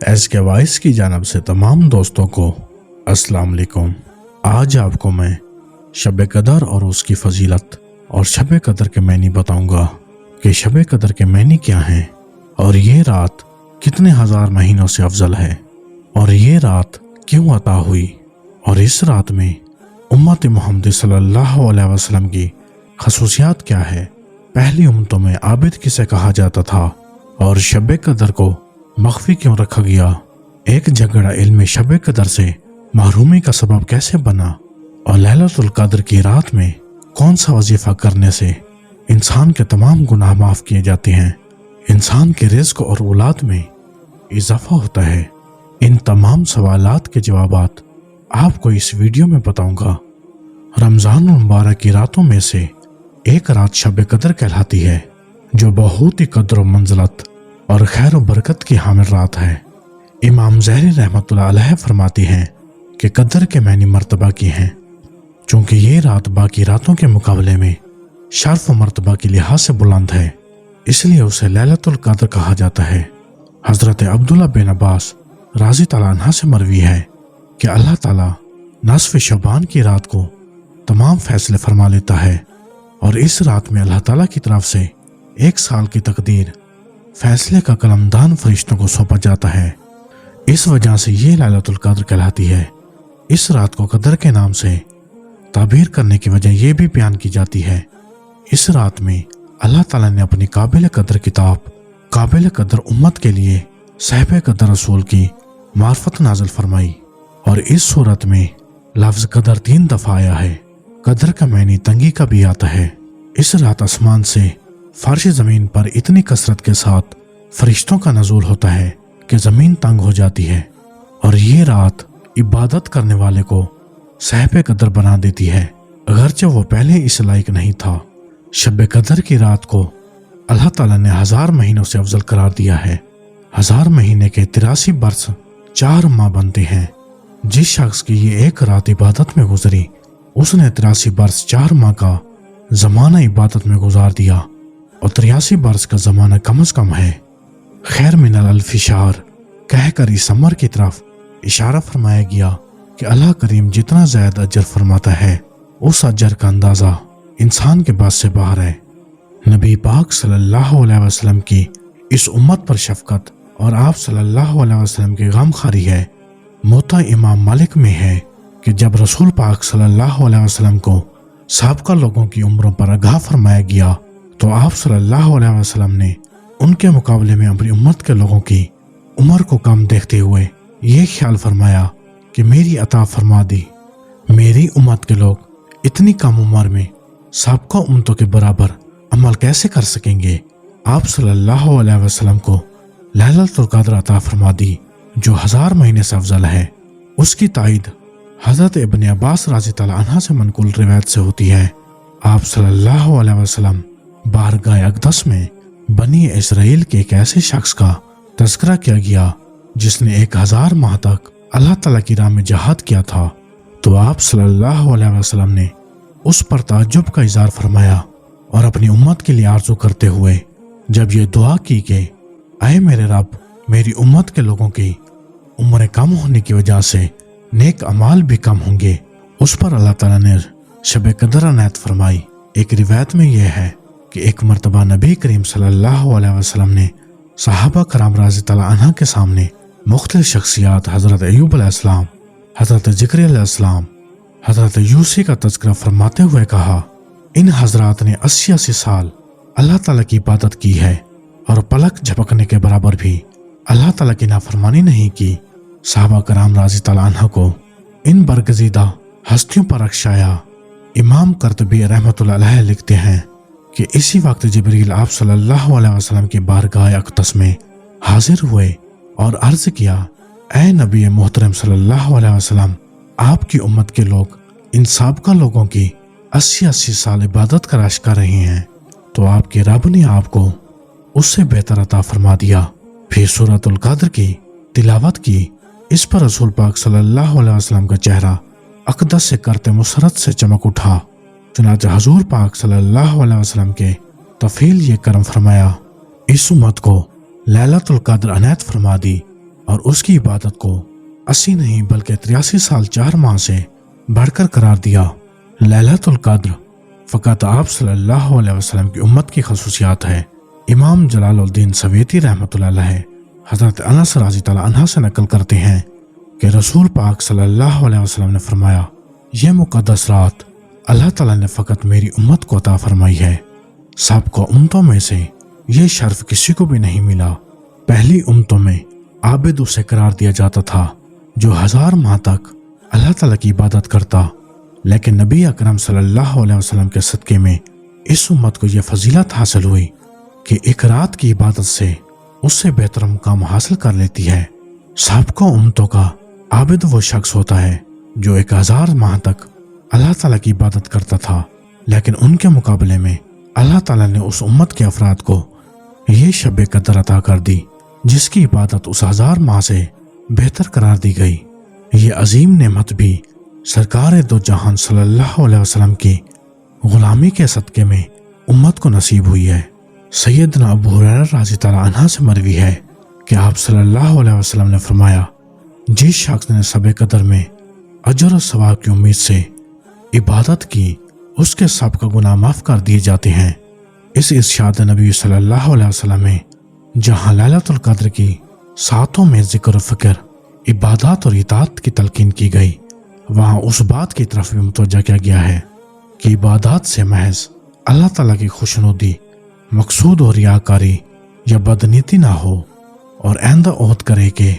S کے voice کی جانب سے تمام دوستوں کو السلام علیکم۔ آج آپ کو میں شب قدر اور اس کی فضیلت اور شب قدر کے معنی بتاؤں گا کہ شب قدر کے معنی کیا ہیں اور یہ رات کتنے ہزار مہینوں سے افضل ہے اور یہ رات کیوں عطا ہوئی اور اس رات میں امت محمد صلی اللہ علیہ وسلم کی خصوصیات کیا ہے۔ پہلی امتوں میں عابد کسے کہا جاتا تھا اور شب قدر کو مخفی کیوں رکھا گیا۔ ایک جھگڑا علم شب قدر سے محرومی کا سبب کیسے بنا اور لیلۃ القدر کی رات میں کون سا وظیفہ کرنے سے انسان کے تمام گناہ معاف کیے جاتے ہیں، انسان کے رزق اور اولاد میں اضافہ ہوتا ہے۔ ان تمام سوالات کے جوابات آپ کو اس ویڈیو میں بتاؤں گا۔ رمضان المبارک کی راتوں میں سے ایک رات شب قدر کہلاتی ہے جو بہت ہی قدر و منزلت اور خیر و برکت کی حامل رات ہے۔ امام زہری رحمۃ اللہ علیہ فرماتی ہیں کہ قدر کے معنی مرتبہ کی ہیں، چونکہ یہ رات باقی راتوں کے مقابلے میں شرف و مرتبہ کے لحاظ سے بلند ہے، اس لیے اسے لیلۃ القدر کہا جاتا ہے۔ حضرت عبداللہ بن عباس رضی اللہ عنہ سے مروی ہے کہ اللہ تعالیٰ نصف شعبان کی رات کو تمام فیصلے فرما لیتا ہے اور اس رات میں اللہ تعالیٰ کی طرف سے 1 سال کی تقدیر فیصلے کا قلمدان فرشتوں کو سونپا جاتا ہے۔ اس وجہ سے یہ لیلۃ القدر کہلاتی ہے۔ اس رات کو قدر کے نام سے تعبیر کرنے کی وجہ یہ بھی بیان کی جاتی ہے، اس رات میں اللہ تعالیٰ نے اپنی قابل قدر کتاب قابل قدر امت کے لیے صحابہ قدر رسول کی معرفت نازل فرمائی، اور اس صورت میں لفظ قدر 3 دفعہ آیا ہے۔ قدر کا معنی تنگی کا بھی آتا ہے۔ اس رات آسمان سے فرش زمین پر اتنی کثرت کے ساتھ فرشتوں کا نزول ہوتا ہے کہ زمین تنگ ہو جاتی ہے، اور یہ رات عبادت کرنے والے کو صاحب قدر بنا دیتی ہے اگرچہ وہ پہلے اس لائق نہیں تھا۔ شب قدر کی رات کو اللہ تعالیٰ نے 1000 مہینوں سے افضل قرار دیا ہے۔ 1000 مہینے کے 83 برس 4 ماہ بنتے ہیں۔ جس شخص کی یہ ایک رات عبادت میں گزری اس نے 83 برس 4 ماہ کا زمانہ عبادت میں گزار دیا، اور 83 برس کا زمانہ کم از کم ہے۔ خیر من الالف شہر کہہ کر اس عمر کی طرف اشارہ فرمایا گیا کہ اللہ کریم جتنا زیادہ اجر فرماتا ہے اس اجر کا اندازہ انسان کے بس سے باہر ہے۔ نبی پاک صلی اللہ علیہ وسلم کی اس امت پر شفقت اور آپ صلی اللہ علیہ وسلم کی غم خاری ہے۔ موطا امام مالک میں ہے کہ جب رسول پاک صلی اللہ علیہ وسلم کو سابقہ لوگوں کی عمروں پر آگاہ فرمایا گیا تو آپ صلی اللہ علیہ وسلم نے ان کے مقابلے میں اپنی امت کے لوگوں کی عمر کو کم دیکھتے ہوئے یہ خیال فرمایا کہ میری عطا فرما دی، میری امت کے لوگ اتنی کم عمر میں سابقہ امتوں کے برابر عمل کیسے کر سکیں گے۔ آپ صلی اللہ علیہ وسلم کو لیلۃ القدر عطا فرما دی جو 1000 مہینے سے افضل ہے۔ اس کی تائید حضرت ابن عباس رضی اللہ عنہ سے منقول روایت سے ہوتی ہے۔ آپ صلی اللہ علیہ وسلم بارگاہ اقدس میں بنی اسرائیل کے ایک ایسے شخص کا تذکرہ کیا گیا جس نے 1000 ماہ تک اللہ تعالیٰ کی راہ میں جہاد کیا تھا، تو آپ صلی اللہ علیہ وسلم نے اس پر تعجب کا اظہار فرمایا اور اپنی امت کے لیے آرزو کرتے ہوئے جب یہ دعا کی کہ اے میرے رب، میری امت کے لوگوں کی عمریں کم ہونے کی وجہ سے نیک اعمال بھی کم ہوں گے، اس پر اللہ تعالیٰ نے شب قدر عنایت فرمائی۔ ایک روایت میں یہ ہے کہ ایک مرتبہ نبی کریم صلی اللہ علیہ وسلم نے صحابہ کرام رضی اللہ عنہ کے سامنے مختلف شخصیات حضرت ایوب علیہ السلام، حضرت ذکر علیہ السلام، حضرت یوسف کا تذکرہ فرماتے ہوئے کہا، ان حضرات نے 80 سال اللہ تعالیٰ کی عبادت کی ہے اور پلک جھپکنے کے برابر بھی اللہ تعالیٰ کی نافرمانی نہیں کی۔ صحابہ کرام رضی اللہ عنہ کو ان برگزیدہ ہستیوں پر اکشایا۔ امام قرطبی رحمۃ اللہ علیہ لکھتے ہیں کہ اسی وقت جبریل آپ صلی اللہ علیہ وسلم کی بارگاہ اقدس میں حاضر ہوئے اور عرض کیا، اے نبی محترم صلی اللہ علیہ وسلم، آپ کی امت کے لوگ ان سابقہ لوگوں کی 80 سال عبادت کا رشک کر رہے ہیں، تو آپ کے رب نے آپ کو اس سے بہتر عطا فرما دیا۔ پھر سورۃ القدر کی تلاوت کی۔ اس پر رسول پاک صلی اللہ علیہ وسلم کا چہرہ اقدس سے کرتے مسرت سے چمک اٹھا۔ چنانچہ حضور پاک صلی اللہ علیہ وسلم کے طفیل یہ کرم فرمایا، اس امت کو لیلۃ القدر عنایت فرما دی اور اس کی عبادت کو 80 نہیں بلکہ 83 سال 4 ماہ سے بڑھ کر قرار دیا۔ لیلۃ القدر فقط آپ صلی اللہ علیہ وسلم کی امت کی خصوصیات ہے۔ امام جلال الدین سویتی رحمۃ اللہ علیہ حضرت انس رضی اللہ عنہ سے نقل کرتے ہیں کہ رسول پاک صلی اللہ علیہ وسلم نے فرمایا، یہ مقدس رات اللہ تعالیٰ نے فقط میری امت کو عطا فرمائی ہے۔ سب کو امتوں میں سے یہ شرف کسی کو بھی نہیں ملا۔ پہلی امتوں میں عابد اسے قرار دیا جاتا تھا جو 1000 ماہ تک اللہ تعالیٰ کی عبادت کرتا، لیکن نبی اکرم صلی اللہ علیہ وسلم کے صدقے میں اس امت کو یہ فضیلت حاصل ہوئی کہ ایک رات کی عبادت سے اس سے بہتر مقام حاصل کر لیتی ہے۔ سب کو امتوں کا عابد وہ شخص ہوتا ہے جو 1000 ماہ تک اللہ تعالیٰ کی عبادت کرتا تھا، لیکن ان کے مقابلے میں اللہ تعالیٰ نے اس امت کے افراد کو یہ شب قدر عطا کر دی جس کی عبادت اس 1000 ماہ سے بہتر قرار دی گئی۔ یہ عظیم نعمت بھی سرکار دو جہان صلی اللہ علیہ وسلم کی غلامی کے صدقے میں امت کو نصیب ہوئی ہے۔ سیدنا ابو ہریرہ رضی اللہ عنہ سے مروی ہے کہ آپ صلی اللہ علیہ وسلم نے فرمایا، جس شخص نے شب قدر میں اجر و ثواب کی امید سے عبادت کی اس کے سب کا گناہ معاف کر دیے جاتے ہیں۔ اس ارشاد نبی صلی اللہ علیہ وسلم میں جہاں لیلۃ القدر کی ساتوں میں ذکر و فکر، عبادات اور اطاعت کی تلقین کی گئی، وہاں اس بات کی طرف بھی متوجہ کیا گیا ہے کہ عبادات سے محض اللہ تعالیٰ کی خوشنودی مقصود اور ریاکاری یا بدنیتی نہ ہو، اور آئندہ عہد کرے کہ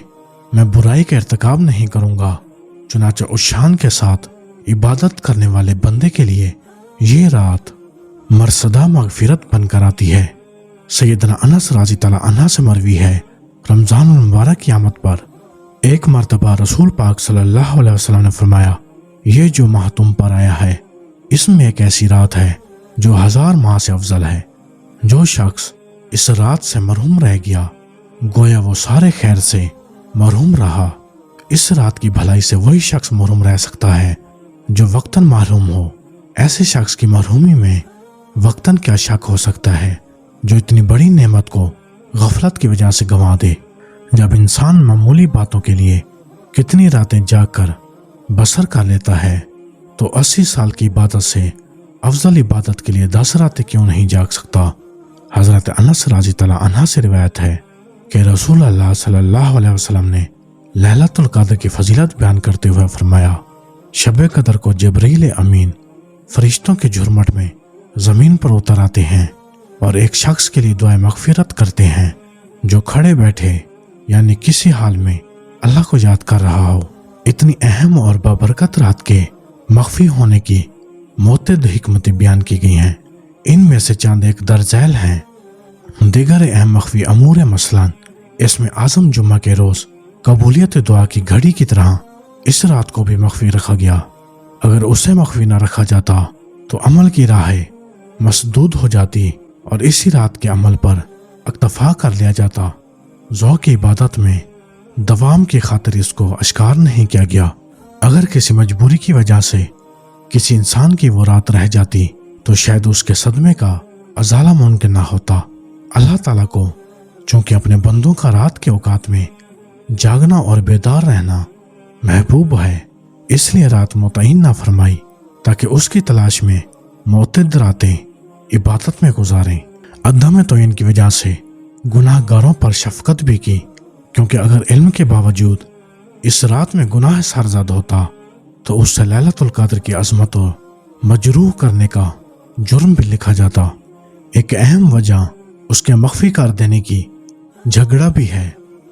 میں برائی کا ارتکاب نہیں کروں گا۔ چنانچہ اس شان کے ساتھ عبادت کرنے والے بندے کے لیے یہ رات مرصدہ مغفرت بن کر آتی ہے۔ سیدنا انس رضی اللہ عنہ سے مروی ہے، رمضان المبارک کی آمد پر ایک مرتبہ رسول پاک صلی اللہ علیہ وسلم نے فرمایا، یہ جو ماہ تم پر آیا ہے اس میں ایک ایسی رات ہے جو 1000 ماہ سے افضل ہے۔ جو شخص اس رات سے محروم رہ گیا گویا وہ سارے خیر سے محروم رہا۔ اس رات کی بھلائی سے وہی شخص محروم رہ سکتا ہے جو وقتاً محروم ہو۔ ایسے شخص کی محرومی میں وقتاً کیا شک ہو سکتا ہے جو اتنی بڑی نعمت کو غفلت کی وجہ سے گنوا دے۔ جب انسان معمولی باتوں کے لیے کتنی راتیں جاگ کر بسر کر لیتا ہے تو 80 سال کی عبادت سے افضل عبادت کے لیے 10 راتیں کیوں نہیں جاگ سکتا۔ حضرت انس رضی اللہ عنہ سے روایت ہے کہ رسول اللہ صلی اللہ علیہ وسلم نے لیلۃ القدر کی فضیلت بیان کرتے ہوئے فرمایا، شب قدر کو جبرائیل امین فرشتوں کے جھرمٹ میں زمین پر اتر آتے ہیں اور ایک شخص کے لیے دعائے مغفرت کرتے ہیں جو کھڑے بیٹھے یعنی کسی حال میں اللہ کو یاد کر رہا ہو۔ اتنی اہم اور بابرکت رات کے مخفی ہونے کی متعدد حکمتیں بیان کی گئی ہیں۔ ان میں سے چند ایک درج ذیل ہیں۔ دیگر اہم مخفی امور مثلاً اسم اعظم جمعہ کے روز قبولیت دعا کی گھڑی کی طرح اس رات کو بھی مخفی رکھا گیا۔ اگر اسے مخفی نہ رکھا جاتا تو عمل کی راہیں مسدود ہو جاتی اور اسی رات کے عمل پر اکتفا کر لیا جاتا۔ ذوق عبادت میں دوام کی خاطر اس کو اشکار نہیں کیا گیا۔ اگر کسی مجبوری کی وجہ سے کسی انسان کی وہ رات رہ جاتی تو شاید اس کے صدمے کا ازالہ ممکن نہ ہوتا۔ اللہ تعالیٰ کو چونکہ اپنے بندوں کا رات کے اوقات میں جاگنا اور بیدار رہنا محبوب ہے، اس لیے رات متعین نہ فرمائی تاکہ اس کی تلاش میں متعدد راتیں عبادت میں گزاریں۔ عدم تعین کی وجہ سے گناہ گاروں پر شفقت بھی کی، کیونکہ اگر علم کے باوجود اس رات میں گناہ سرزد ہوتا تو اس سے لیلۃ القدر کی عظمت اور مجروح کرنے کا جرم بھی لکھا جاتا۔ ایک اہم وجہ اس کے مخفی کر دینے کی جھگڑا بھی ہے۔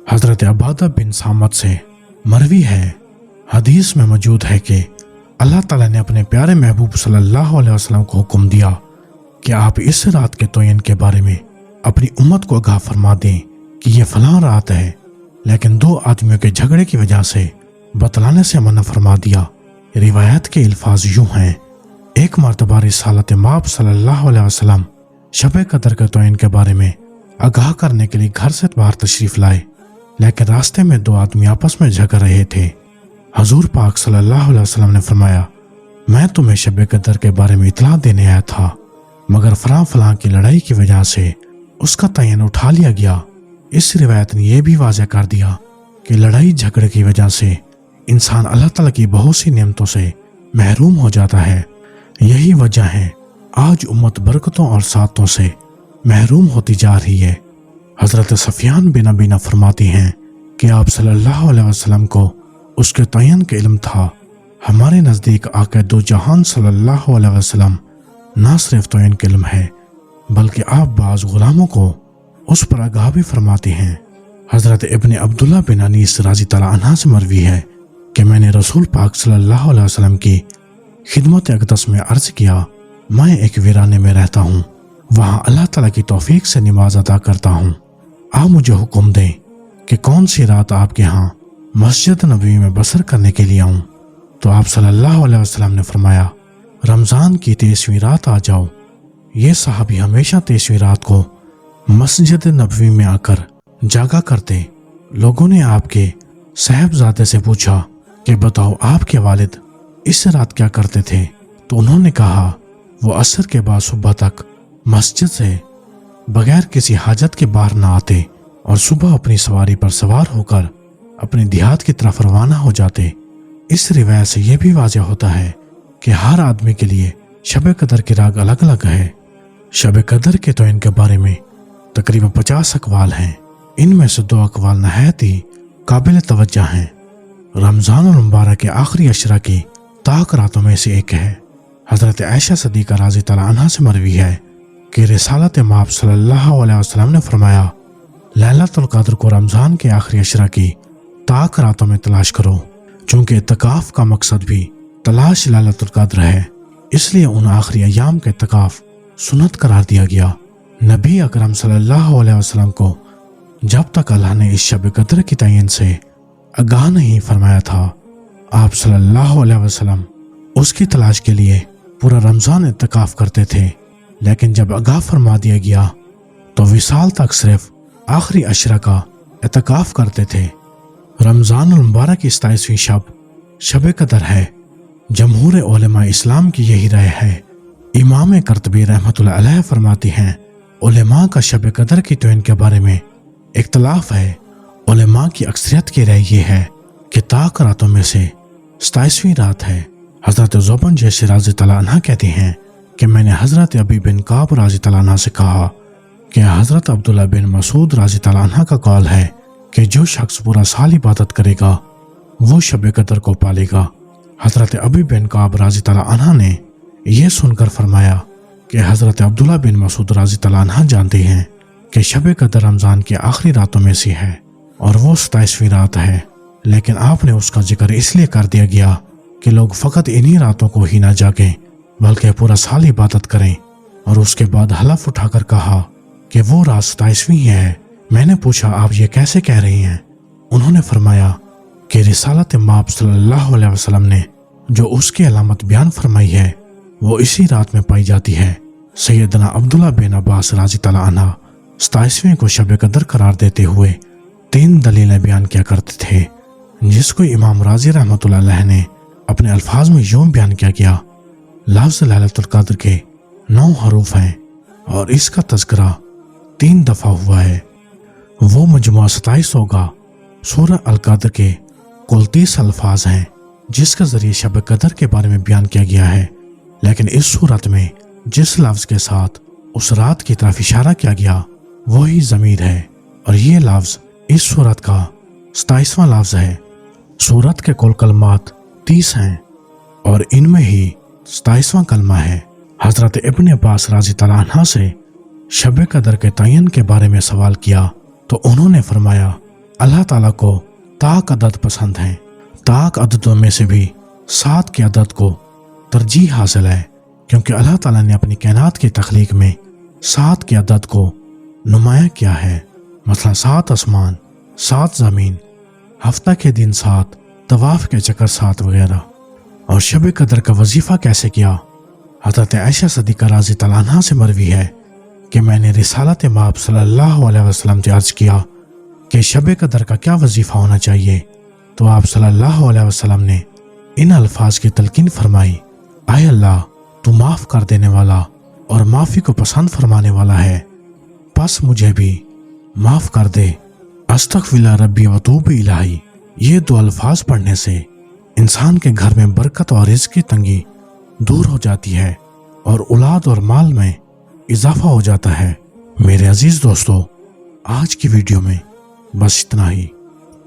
حضرت عبادہ بن صامت سے مروی ہے، حدیث میں موجود ہے کہ اللہ تعالیٰ نے اپنے پیارے محبوب صلی اللہ علیہ وسلم کو حکم دیا کہ آپ اس رات کے تعین کے بارے میں اپنی امت کو آگاہ فرما دیں کہ یہ فلاں رات ہے، لیکن 2 آدمیوں کے جھگڑے کی وجہ سے بتلانے سے منع فرما دیا۔ روایت کے الفاظ یوں ہیں، ایک مرتبہ رسالت مآب صلی اللہ علیہ وسلم شب قدر کے تعین کے بارے میں آگاہ کرنے کے لیے گھر سے باہر تشریف لائے، لیکن راستے میں 2 آدمی آپس میں جھگڑ رہے تھے۔ حضور پاک صلی اللہ علیہ وسلم نے فرمایا، میں تمہیں شب قدر کے بارے میں اطلاع دینے آیا تھا، مگر فلاں کی لڑائی کی وجہ سے اس کا تعین اٹھا لیا گیا۔ اس روایت نے یہ بھی واضح کر دیا کہ لڑائی جھگڑے کی وجہ سے انسان اللہ تعالیٰ کی بہت سی نعمتوں سے محروم ہو جاتا ہے۔ یہی وجہ ہے آج امت برکتوں اور سعادتوں سے محروم ہوتی جا رہی ہے۔ حضرت سفیان بن ابی فرماتی ہیں کہ آپ صلی اللہ علیہ وسلم کو اس کے تعین کا علم تھا۔ ہمارے نزدیک آقا دو جہان صلی اللہ علیہ وسلم نہ صرف تعین کا علم ہے بلکہ آپ بعض غلاموں کو اس پر آگاہ بھی فرماتے ہیں۔ حضرت ابن عبداللہ بن انیس رضی اللہ عنہ سے مروی ہے کہ میں نے رسول پاک صلی اللہ علیہ وسلم کی خدمت اقدس میں عرض کیا، میں ایک ویرانے میں رہتا ہوں، وہاں اللہ تعالیٰ کی توفیق سے نماز ادا کرتا ہوں، آپ مجھے حکم دیں کہ کون سی رات آپ کے ہاں مسجد نبوی میں بسر کرنے کے لیے آؤں۔ تو آپ صلی اللہ علیہ وسلم نے فرمایا، رمضان کی 23ویں رات آ جاؤ۔ یہ صحابی ہمیشہ 23ویں رات کو مسجد نبوی میں آ کر جاگا کرتے۔ لوگوں نے آپ کے صاحبزادے سے پوچھا کہ بتاؤ آپ کے والد اس رات کیا کرتے تھے؟ تو انہوں نے کہا وہ عصر کے بعد صبح تک مسجد سے بغیر کسی حاجت کے باہر نہ آتے اور صبح اپنی سواری پر سوار ہو کر اپنے دیہات کی طرف روانہ ہو جاتے۔ اس روایت سے یہ بھی واضح ہوتا ہے کہ ہر آدمی کے لیے شب قدر کی راگ الگ الگ ہے۔ شب قدر کے تعین کے بارے میں تقریباً 50 اقوال ہیں۔ ان میں سے 2 اقوال نہایت ہی قابل توجہ ہیں۔ رمضان المبارک کے آخری عشرہ کی طاق راتوں میں سے ایک ہے۔ حضرت عائشہ صدیقہ رضی اللہ عنہا سے مروی ہے کہ رسالت مآب صلی اللہ علیہ وسلم نے فرمایا، لیلۃ القدر کو رمضان کے آخری عشرہ کی طاق راتوں میں تلاش کرو، چونکہ اعتکاف کا مقصد بھی تلاش لیلۃ القدر ہے، اس لیے ان آخری ایام کے اعتکاف سنت قرار دیا گیا۔ نبی اکرم صلی اللہ علیہ وسلم کو جب تک اللہ نے اس شب قدر کی تعین سے آگاہ نہیں فرمایا تھا، آپ صلی اللہ علیہ وسلم اس کی تلاش کے لیے پورا رمضان اعتکاف کرتے تھے، لیکن جب آگاہ فرما دیا گیا تو وصال تک صرف آخری عشرہ کا اعتکاف کرتے تھے۔ رمضان المبارک کی 27ویں شب قدر ہے۔ جمہور علماء اسلام کی یہی رائے ہے۔ امام قرطبی رحمۃ اللہ علیہ فرماتی ہیں، علماء کا شب قدر کی تعین کے بارے میں اختلاف ہے۔ علماء کی اکثریت کی رائے یہ ہے کہ طاق راتوں میں سے 27ویں رات ہے۔ حضرت زوبن جیسے رضی اللہ عنہ کہتے ہیں کہ میں نے حضرت ابی بن کعب رضی اللہ عنہ سے کہا کہ حضرت عبداللہ بن مسعود رضی اللہ عنہ کا قول ہے کہ جو شخص پورا سال عبادت کرے گا وہ شب قدر کو پالے گا۔ حضرت ابی بن کعب رضی اللہ عنہ نے یہ سن کر فرمایا کہ حضرت عبداللہ بن مسعود رضی اللہ عنہ جانتے ہیں کہ شب قدر رمضان کی آخری راتوں میں سے ہے اور وہ 27ویں رات ہے، لیکن آپ نے اس کا ذکر اس لیے کر دیا گیا کہ لوگ فقط انہی راتوں کو ہی نہ جاگیں بلکہ پورا سال عبادت کریں، اور اس کے بعد حلف اٹھا کر کہا کہ وہ رات 27ویں ہے۔ میں نے پوچھا آپ یہ کیسے کہہ رہی ہیں؟ انہوں نے فرمایا کہ رسالت مآب صلی اللہ علیہ وسلم نے جو اس کی علامت بیان فرمائی ہے وہ اسی رات میں پائی جاتی ہے۔ سیدنا عبداللہ بن عباس رضی اللہ عنہ 27ویں کو شب قدر قرار دیتے ہوئے 3 دلیلیں بیان کیا کرتے تھے، جس کو امام راضی رحمۃ اللہ علیہ نے اپنے الفاظ میں یوں بیان کیا گیا، لفظ لیلۃ القدر کے 9 حروف ہیں اور اس کا تذکرہ 3 دفعہ ہوا ہے۔ وہ مجموعہ 27 ہوگا۔ سورہ القدر کے کل 30 الفاظ ہیں جس کے ذریعے شب قدر کے بارے میں بیان کیا گیا ہے، لیکن اس صورت میں جس لفظ کے ساتھ اس رات کی طرف اشارہ کیا گیا وہی ضمیر ہے، اور یہ لفظ اس صورت کا 27واں لفظ ہے۔ صورت کے کل کلمات 30 ہیں اور ان میں ہی 27واں کلمہ ہے۔ حضرت ابن عباس رضی اللہ عنہ سے شب قدر کے تعین کے بارے میں سوال کیا تو انہوں نے فرمایا، اللہ تعالیٰ کو طاق عدد پسند ہیں، طاق عددوں میں سے بھی 7 کے عدد کو ترجیح حاصل ہے، کیونکہ اللہ تعالیٰ نے اپنی کائنات کی تخلیق میں 7 کے عدد کو نمایاں کیا ہے، مثلا 7 آسمان، 7 زمین، ہفتہ کے دن 7، طواف کے چکر 7 وغیرہ۔ اور شب قدر کا وظیفہ کیسے کیا؟ حضرت عائشہ صدیقہ رضی اللہ عنہا سے مروی ہے کہ میں نے رسالت مآب صلی اللہ علیہ وسلم سے عرض کیا کہ شب قدر کا کیا وظیفہ ہونا چاہیے، تو آپ صلی اللہ علیہ وسلم نے ان الفاظ کی تلقین فرمائی، اے اللہ تو معاف کر دینے والا اور معافی کو پسند فرمانے والا ہے، پس مجھے بھی معاف کر دے استغفر ربی وتوب الہی، یہ دو الفاظ پڑھنے سے انسان کے گھر میں برکت اور رزق کی تنگی دور ہو جاتی ہے اور اولاد اور مال میں اضافہ ہو جاتا ہے۔ میرے عزیز دوستو، آج کی ویڈیو میں بس اتنا ہی۔